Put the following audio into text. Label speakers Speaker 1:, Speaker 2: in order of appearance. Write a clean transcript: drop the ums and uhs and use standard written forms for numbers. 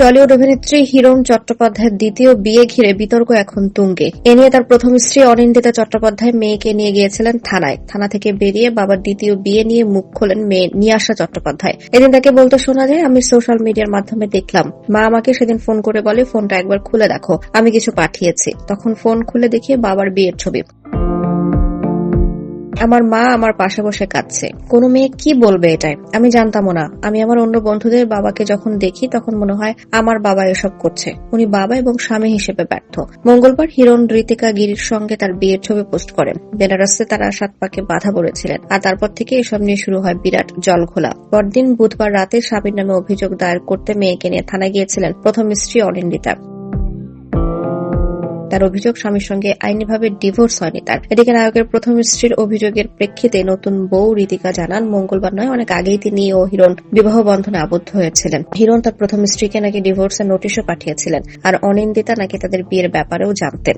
Speaker 1: Tollywood অভিনেত্রী হিরণ চট্টোপাধ্যায়ের দ্বিতীয় বিয়ে ঘিরে বিতর্ক এখন তুঙ্গে। এ নিয়ে তার প্রথম স্ত্রী অনিন্দিতা চট্টোপাধ্যায় মেয়েকে নিয়ে গিয়েছিলেন থানায়। থানা থেকে বেরিয়ে বাবার দ্বিতীয় বিয়ে নিয়ে মুখ খোলেন মেয়ে নিয়াশা চট্টোপাধ্যায়। এদিন তাকে বলতে শোনা যায়, আমি সোশ্যাল মিডিয়ার মাধ্যমে দেখলাম, মা আমাকে সেদিন ফোন করে বলে, ফোনটা একবার খুলে দেখো, আমি কিছু পাঠিয়েছি। তখন ফোন খুলে দেখি বাবার বিয়ের ছবি। আমার মা আমার পাশে বসে কাঁদছে। কোনো মেয়ে কি বলবে এটাই? আমি জানতামও না। আমি আমার অন্য বন্ধুদের বাবাকে যখন দেখি তখন মনে হয় আমার বাবা এসব করছে। উনি বাবা এবং স্বামী হিসেবে ব্যর্থ। মঙ্গলবার হিরণ ঋতিকা গিরির সঙ্গে তার বিয়ের ছবি পোস্ট করেন। বেনারসে তারা 7 পাকে বাধা পড়েছিলেন, আর তারপর থেকে এসব নিয়ে শুরু হয় বিরাট জলঘোলা। পরদিন বুধবার রাতে স্বামীর নামে অভিযোগ দায়ের করতে মেয়েকে নিয়ে থানায় গিয়েছিলেন প্রথম স্ত্রী অনিন্দিতা। তার অভিযোগ, স্বামীর সঙ্গে আইনিভাবে ডিভোর্স হয়নি তার। এদিকে নায়কের প্রথম স্ত্রীর অভিযোগের প্রেক্ষিতে নতুন বউ ঋতিকা জানান, মঙ্গলবার নয়, অনেক আগেই তিনি ও হিরণ বিবাহ বন্ধনে আবদ্ধ হয়েছিলেন। হিরণ তার প্রথম স্ত্রীকে নাকি ডিভোর্সের নোটিশও পাঠিয়েছিলেন, আর অনিন্দিতা নাকি তাদের বিয়ের ব্যাপারেও জানতেন।